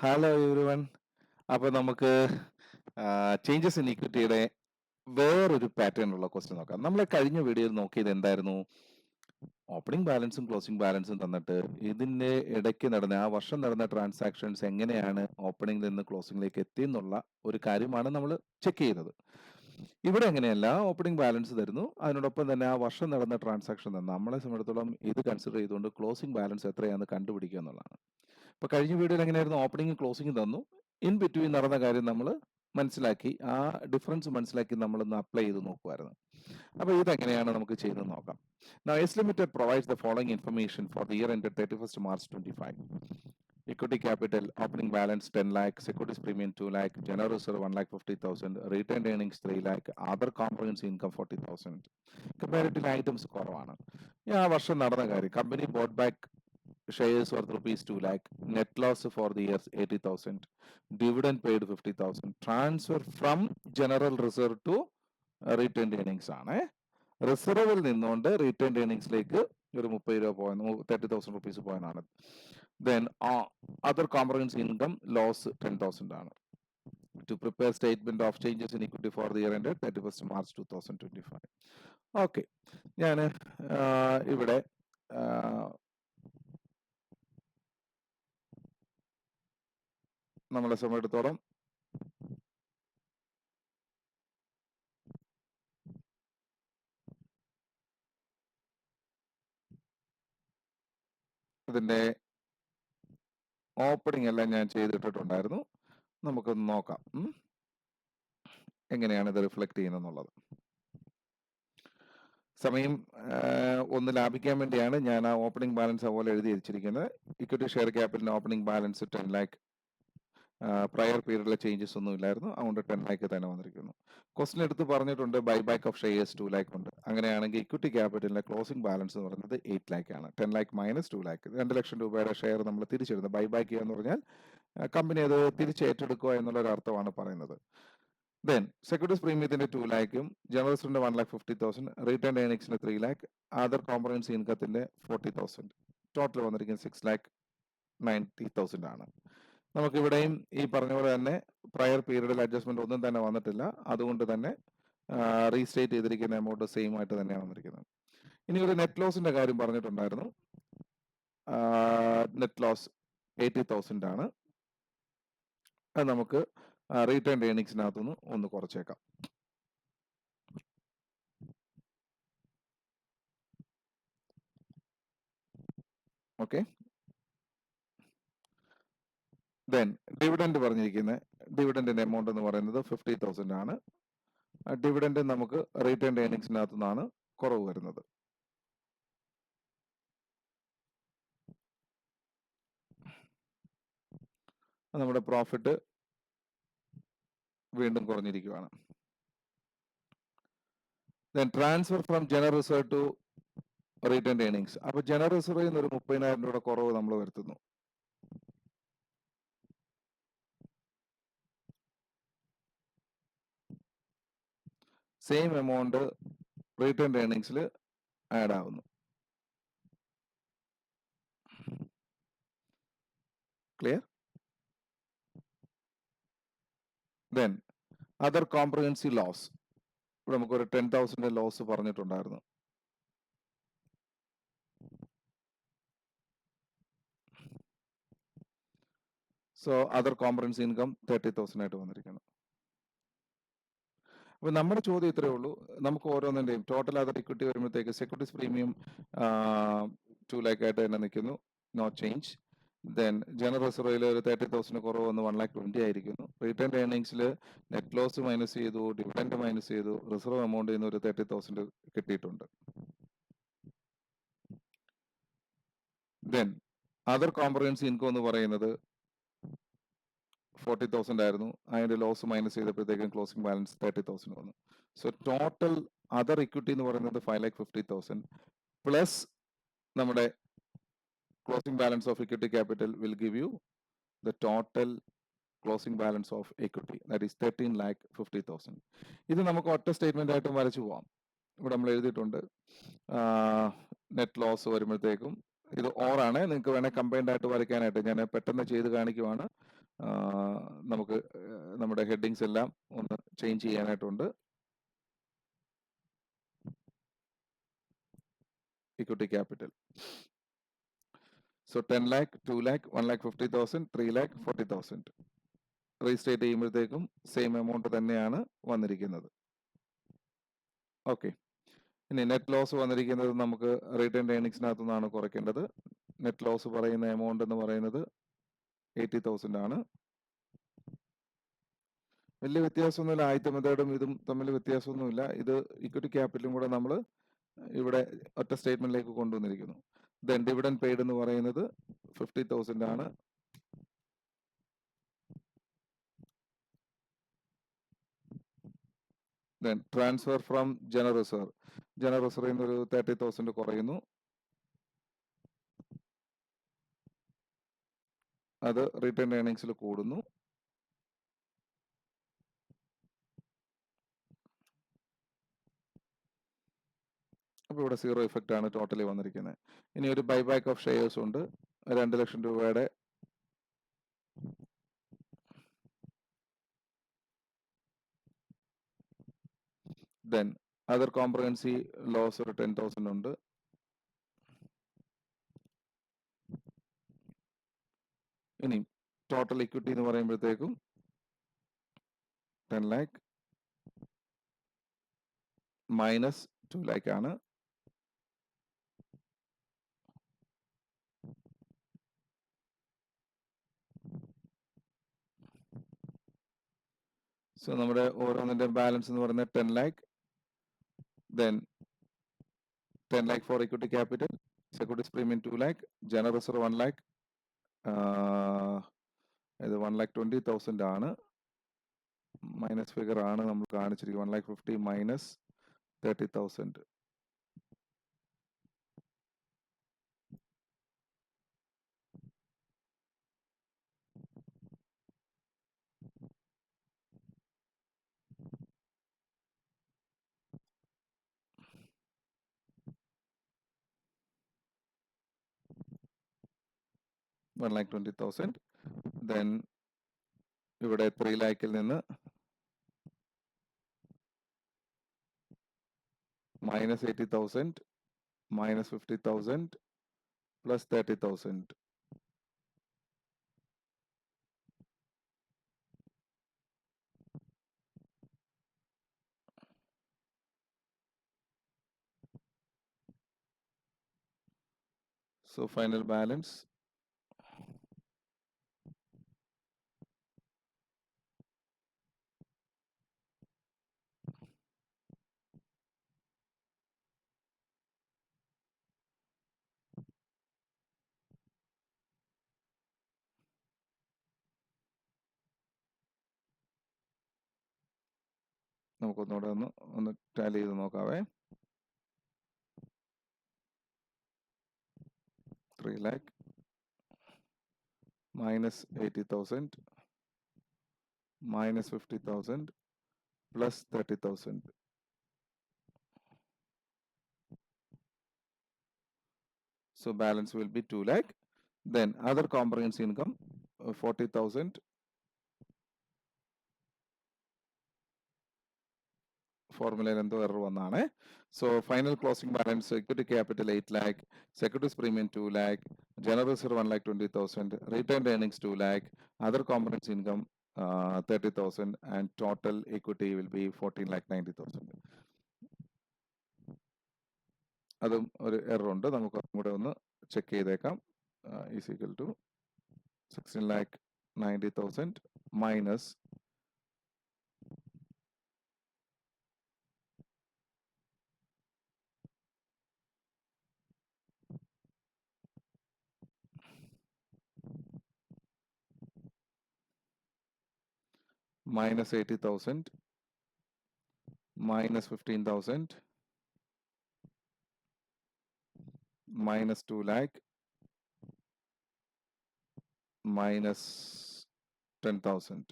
Hello everyone. അപ്പൊ നമുക്ക് changes in ഇക്വിറ്റിയുടെ വേറൊരു പാറ്റേൺ ഉള്ള ക്വസ്റ്റ്യൻ നോക്കാം. നമ്മൾ കഴിഞ്ഞ വീഡിയോയിൽ നോക്കിയത് എന്തായിരുന്നു? ഓപ്പണിംഗ് ബാലൻസും ക്ലോസിംഗ് ബാലൻസും തന്നിട്ട് ഇതിന്റെ ഇടയ്ക്ക് നടന്ന ആ വർഷം നടന്ന ട്രാൻസാക്ഷൻസ് എങ്ങനെയാണ് ഓപ്പണിംഗിൽ നിന്ന് ക്ലോസിംഗിലേക്ക് എത്തിയെന്നുള്ള ഒരു കാര്യമാണ് നമ്മൾ ചെക്ക് ചെയ്യുന്നത്. ഇവിടെ എങ്ങനെയല്ല, ഓപ്പണിംഗ് ബാലൻസ് തരുന്നു, അതിനോടൊപ്പം തന്നെ ആ വർഷം നടന്ന ട്രാൻസാക്ഷൻ തന്നു. നമ്മളെ സംബന്ധിച്ചിടത്തോളം ഇത് കൺസിഡർ ചെയ്തുകൊണ്ട് ക്ലോസിംഗ് ബാലൻസ് എത്രയാണെന്ന് കണ്ടുപിടിക്കുക എന്നുള്ളതാണ്. ഇപ്പൊ കഴിഞ്ഞ വീഡിയോയിൽ എങ്ങനെയായിരുന്നു? ഓപ്പണിംഗും ക്ലോസിംഗും തന്നു, ഇൻ ബിറ്റ്വീൻ നടന്ന കാര്യം നമ്മൾ മനസ്സിലാക്കി, ആ ഡിഫറൻസ് മനസ്സിലാക്കി നമ്മളൊന്ന് അപ്ലൈ ചെയ്ത് നോക്കുമായിരുന്നു. അപ്പൊ ഇതെങ്ങനെയാണ് നമുക്ക് ചെയ്ത് നോക്കാം. Now, S Limited provides the following information for the year ended 31st March 25. Equity capital, opening balance 10 lakh, securities premium 2 lakh, general reserve 1,50,000, retained earnings 3 lakh, other comprehensive income 40,000. Comparative items കുറവാണ്. ആ വർഷം നടന്ന കാര്യം, company boat back shares worth rupees 2 lakh, net loss for the year 80,000, dividend paid 50,000, transfer from general reserve to retained earnings ആണ്. റിസർവിൽ നിന്നുകൊണ്ട് return ഏർണിംഗ്സിലേക്ക് ഒരു 30 രൂപ പോയെന്ന്, 30,000 റുപ്പീസ് പോയെന്നാണ്. Then other comprehensive income loss 10,000 ആണ്. To prepare statement of changes in equity for the year end 31st March 2025. Okay, ഞാൻ ഇവിടെ നമ്മളെ സമയത്തോളം ഇതിന്റെ ഓപ്പണിംഗ് എല്ലാം ഞാൻ ചെയ്തിട്ടുണ്ടായിരുന്നു. നമുക്കൊന്ന് നോക്കാം എങ്ങനെയാണ് ഇത് റിഫ്ലക്ട് ചെയ്യുന്നത്. സമയം ഒന്ന് ലാഭിക്കാൻ വേണ്ടിയാണ് ഞാൻ ആ ഓപ്പണിംഗ് ബാലൻസ് അതുപോലെ എഴുതി വെച്ചിരിക്കുന്നത്. ഇക്വിറ്റി ഷെയർ ക്യാപിറ്റലിന് ഓപ്പണിംഗ് ബാലൻസ് 10 ലാക്ക്, പ്രയർ പീരീഡിലെ ചേഞ്ചസ് ഒന്നും ഇല്ലായിരുന്നു, അതുകൊണ്ട് 10 ലാക്ക് തന്നെ വന്നിരിക്കുന്നു. ക്വസ്റ്റ്യൻ എടുത്ത് പറഞ്ഞിട്ടുണ്ട് buy back of shares 2 lakh ഉണ്ട്. അങ്ങനെയാണെങ്കിൽ ഇക്വിറ്റി ക്യാപിറ്റലിന്റെ ക്ലോസിംഗ് ബാലൻസ് എന്ന് പറയുന്നത് 8 ലാക്ക് ആണ്. 10 ലാക്ക് മൈനസ് 2 ലാക്ക്, 2 ലക്ഷം രൂപയുടെ ഷെയർ നമ്മൾ തിരിച്ചെടുക്കുന്നത്. ബൈ ബാക്ക് ചെയ്യുക എന്ന് പറഞ്ഞാൽ കമ്പനി അത് തിരിച്ചേറ്റെടുക്കുക എന്നുള്ളൊരു അർത്ഥമാണ് പറയുന്നത്. ദെൻ സെക്യൂരിറ്റീസ് പ്രീമിയത്തിന്റെ 2 ലാക്കും, ജനറൽ റിസർവിന്റെ 1,50,000, റീറ്റേൺ ഏർണിംഗ്സിന്റെ 3 ലാക്ക്, അതർ കോംപ്രഹെൻസീവ് ഇൻകത്തിന്റെ 40,000, ടോട്ടൽ വന്നിരിക്കുന്നത് 6,90,000 ആണ്. നമുക്ക് ഇവിടെയും ഈ പറഞ്ഞ പോലെ തന്നെ പ്രയർ പീരീഡിൽ അഡ്ജസ്റ്റ്മെന്റ് ഒന്നും തന്നെ വന്നിട്ടില്ല, അതുകൊണ്ട് തന്നെ റീസ്റ്റേറ്റ് ചെയ്തിരിക്കുന്ന എമൗണ്ട് സെയിം ആയിട്ട് തന്നെയാണ് വന്നിരിക്കുന്നത്. ഇനി ഒരു നെറ്റ് ലോസിന്റെ കാര്യം പറഞ്ഞിട്ടുണ്ടായിരുന്നു. നെറ്റ് ലോസ് 80,000 ആണ്. അത് നമുക്ക് റീറ്റേൺ ഏർണിംഗ്സിനകത്തുനിന്ന് ഒന്ന് കുറച്ചേക്കാം. ഓക്കെ, ദെൻ ഡിവിഡൻഡ് പറഞ്ഞിരിക്കുന്ന ഡിവിഡൻഡിന്റെ എമൗണ്ട് എന്ന് പറയുന്നത് 50,000 ആണ്. ഡിവിഡൻഡ് നമുക്ക് റീറ്റേൺ ഏർണിംഗ്സിനകത്തു നിന്നാണ് കുറവ് വരുന്നത്. നമ്മുടെ പ്രോഫിറ്റ് വീണ്ടും കുറഞ്ഞിരിക്കുകയാണ്. Then transfer from general reserve to retained earnings. അപ്പൊ ജനറൽ റിസർവിൽ നിന്ന് ഒരു 30,000 രൂപയുടെ കുറവ് നമ്മൾ വരുത്തുന്നു. സെയിം എമൗണ്ട് റീറ്റേൺ ഏർണിംഗ്സിൽ ആഡ് ആവുന്നു. Clear? Then other comprehensive loss, ഇവിടെ നമുക്കൊരു 10,000 ലോസ് പറഞ്ഞിട്ടുണ്ടായിരുന്നു. സോ അതർ കോംപ്രഹെൻസീവ് ഇൻകം 30,000 ആയിട്ട് വന്നിരിക്കുന്നു. അപ്പൊ നമ്മുടെ ചോദ്യം ഇത്രയേ ഉള്ളൂ, നമുക്ക് ഓരോന്നിന്റെയും ടോട്ടൽ അതർ ഇക്വിറ്റി വരുമ്പോഴത്തേക്ക് സെക്യൂരിറ്റീസ് പ്രീമിയം 2 ലാക്ക് ആയിട്ട് തന്നെ നിൽക്കുന്നു, നോ ചേഞ്ച്. ദെൻ ജനറൽ റിസർവിൽ ഒരു 30,000 കുറവ് വന്ന് 1,20,000 ആയിരിക്കുന്നു. റീറ്റേൺ ഏർണിംഗ്സിൽ നെറ്റ് ലോസ് മൈനസ് ചെയ്തു, ഡിവിഡൻഡ് മൈനസ് ചെയ്തു, റിസർവ് എമൗണ്ടിൽ നിന്ന് ഒരു 30,000 കിട്ടിയിട്ടുണ്ട്. ദെൻ അതർ കോംപ്രഹെൻസീവ് ഇൻകം എന്ന് പറയുന്നത് 40,000 ആയിരുന്നു, അതിന്റെ ലോസ് മൈനസ് ചെയ്തപ്പോഴത്തേക്കും ക്ലോസിംഗ് ബാലൻസ് 30,000 വന്നു. സോ ടോട്ടൽ അതർ ഇക്വിറ്റി എന്ന് പറയുന്നത് 5,50,000 പ്ലസ് നമ്മുടെ closing balance of equity capital will give you the total closing balance of equity, that is 13,50,000. ഇത് നമുക്ക് ഒറ്റ സ്റ്റേറ്റ്മെന്റ് ആയിട്ടും വരച്ചു പോവാം. ഇവിടെ നമ്മൾ എഴുതിയിട്ടുണ്ട് നെറ്റ് ലോസ് വരുമ്പോഴത്തേക്കും ഇത് ഓറാണ്, നിങ്ങൾക്ക് വേണേൽ കമ്പൈൻഡ് ആയിട്ട് വരയ്ക്കാനായിട്ട് ഞാൻ പെട്ടെന്ന് ചെയ്ത് കാണിക്കുവാണ്. നമുക്ക് നമ്മുടെ ഹെഡിങ്സ് എല്ലാം ഒന്ന് ചേഞ്ച് ചെയ്യാനായിട്ടുണ്ട്. Equity capital. So 10 lakh, 2 lakh, 1,50,000, 3 lakh, 40,000. Restate ചെയ്യുമ്പോഴത്തേക്കും സെയിം എമൗണ്ട് തന്നെയാണ് വന്നിരിക്കുന്നത്. ഓക്കെ. ഇനി നെറ്റ് ലോസ് വന്നിരിക്കുന്നത് നമുക്ക് റിട്ടേൺ ഏർണിങ്സിനകത്തു നിന്നാണ് കുറയ്ക്കേണ്ടത്. നെറ്റ് ലോസ് പറയുന്ന എമൗണ്ട് എന്ന് പറയുന്നത് 80,000 ആണ്. വലിയ വ്യത്യാസമൊന്നുമില്ല. ആദ്യത്തെ മെത്തേഡും ഇതും തമ്മിൽ വ്യത്യാസമൊന്നുമില്ല. ഇത് ഇക്വിറ്റി ക്യാപിറ്റലും കൂടെ നമ്മൾ ഇവിടെ ഒറ്റ സ്റ്റേറ്റ്മെന്റിലേക്ക് കൊണ്ടുവന്നിരിക്കുന്നു. ദെൻ ഡിവിഡൻഡ് പെയ്ഡ് എന്ന് പറയുന്നത് 50,000 ആണ്. Then transfer from general reserve. General റിസർവിൽ നിന്ന് ഒരു 30,000 കുറയുന്നു. അത് റിട്ടേൺ ഏർണിങ്സിൽ കൂടുന്നു. അപ്പോൾ ഇവിടെ 0 ഇഫക്റ്റ് ആണ് ടോട്ടലി വന്നിരിക്കുന്നത്. ഇനി ഒരു ബൈബാക്ക് ഓഫ് ഷെയർസ് ഉണ്ട്. 2 ലക്ഷം രൂപയുടെ ദെൻ അതർ കോംപ്രഹെൻസീവ് ലോസ് ഒരു 10,000 ഉണ്ട്. ഇനി ടോട്ടൽ ഇക്വിറ്റി എന്ന് പറയുമ്പോഴത്തേക്കും 10 lakh മൈനസ് 2 lakh ആണ്. സോ നമ്മുടെ ഓരോന്നിന്റെ ബാലൻസ് എന്ന് പറയുന്നത് 10 lakh. Then 10 lakh for equity capital, securities premium 2 lakh, general reserve 1 lakh, ഇത് 1,20,000 ആണ്. മൈനസ് ഫിഗർ ആണ് നമ്മൾ കാണിച്ചിരിക്കുന്നത്. 1,50,000 മൈനസ് 30,000. $1,20,000. ദെൻ ഇവിടെ 3 lakhൽ നിന്ന് minus 80,000 minus 50,000 plus 30,000. So final balance നമുക്കൊന്നുകൂടെ ഒന്ന് ടാലി ചെയ്ത് നോക്കാവേ. 3 lakh minus 80,000 minus 50,000 plus 30,000. So balance will be 2 lakh. Then other comprehensive income 40,000. ഫോർമുലയിൽ എന്തോ എറർ വന്നാണ്. So final closing balance equity capital 8 lakh, securities premium 2 lakh, general reserve 1,20,000, return earnings 2 lakh, other components income 30,000 and total equity will be 14,90,000. അതും ഒരു error ഉണ്ട്. നമുക്ക് അതും കൂടെ ഒന്ന് ചെക്ക് ചെയ്തേക്കാം. Is equal to 16,90,000 minus minus 80,000 minus 15,000 minus 2 lakh minus 10,000.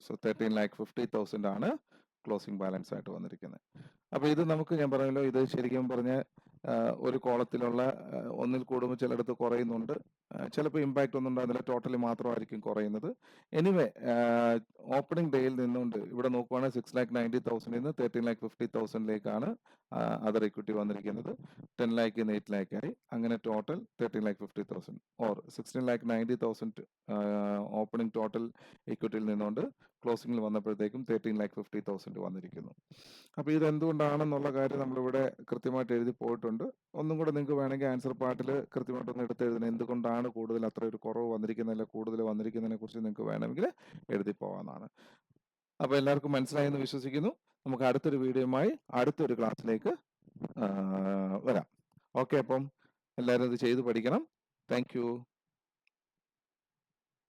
So 13,50,000 ആണ് closing balance ആയിട്ട് വന്നിരിക്കുന്നത്. അപ്പൊ ഇത് നമുക്ക് ഞാൻ പറഞ്ഞല്ലോ, ഇത് ശരിക്കും പറഞ്ഞ ഒരു കോളത്തിലുള്ള ഒന്നിൽ കൂടുമ്പോൾ ചിലയിടത്ത് കുറയുന്നുണ്ട്. ചിലപ്പോൾ ഇമ്പാക്റ്റ് ഒന്നും ഉണ്ടാകുന്നില്ല, ടോട്ടലി മാത്രമായിരിക്കും കുറയുന്നത്. എനിവേ, ഓപ്പണിംഗ് ഡേയിൽ നിന്നുകൊണ്ട് ഇവിടെ നോക്കുവാണെങ്കിൽ 6,90,000 നിന്ന് 13,50,000 അതർ ഇക്വിറ്റി വന്നിരിക്കുന്നത്. 10 lakh 8 lakh ആയി. അങ്ങനെ ടോട്ടൽ 13,50,000 ഓർ 16,90,000 ഓപ്പണിംഗ് ടോട്ടൽ ഇക്വിറ്റിയിൽ നിന്നുകൊണ്ട് ക്ലോസിംഗിൽ വന്നപ്പോഴത്തേക്കും 13,50,000 വന്നിരിക്കുന്നു. അപ്പൊ ഇത് എന്തുകൊണ്ടാണെന്നുള്ള കാര്യം നമ്മളിവിടെ കൃത്യമായിട്ട് എഴുതി പോയിട്ടുണ്ട്. ഒന്നും കൂടെ നിങ്ങൾക്ക് വേണമെങ്കിൽ ആൻസർ പാർട്ടിൽ കൃത്യമായിട്ടൊന്ന് എടുത്ത് എഴുതണം. എന്തുകൊണ്ടാണ് കൂടുതൽ അത്ര ഒരു കുറവ് വന്നിരിക്കുന്നതില്ല കൂടുതൽ വന്നിരിക്കുന്നതിനെ കുറിച്ച് നിങ്ങൾക്ക് വേണമെങ്കിൽ എഴുതി പോകാവുന്നതാണ്. അപ്പൊ എല്ലാവർക്കും മനസ്സിലായെന്ന് വിശ്വസിക്കുന്നു. നമുക്ക് അടുത്തൊരു വീഡിയോയുമായി അടുത്തൊരു ക്ലാസ്സിലേക്ക് വരാം. ഓക്കെ, അപ്പം എല്ലാവരും ഇത് ചെയ്ത് പഠിക്കണം. Thank you.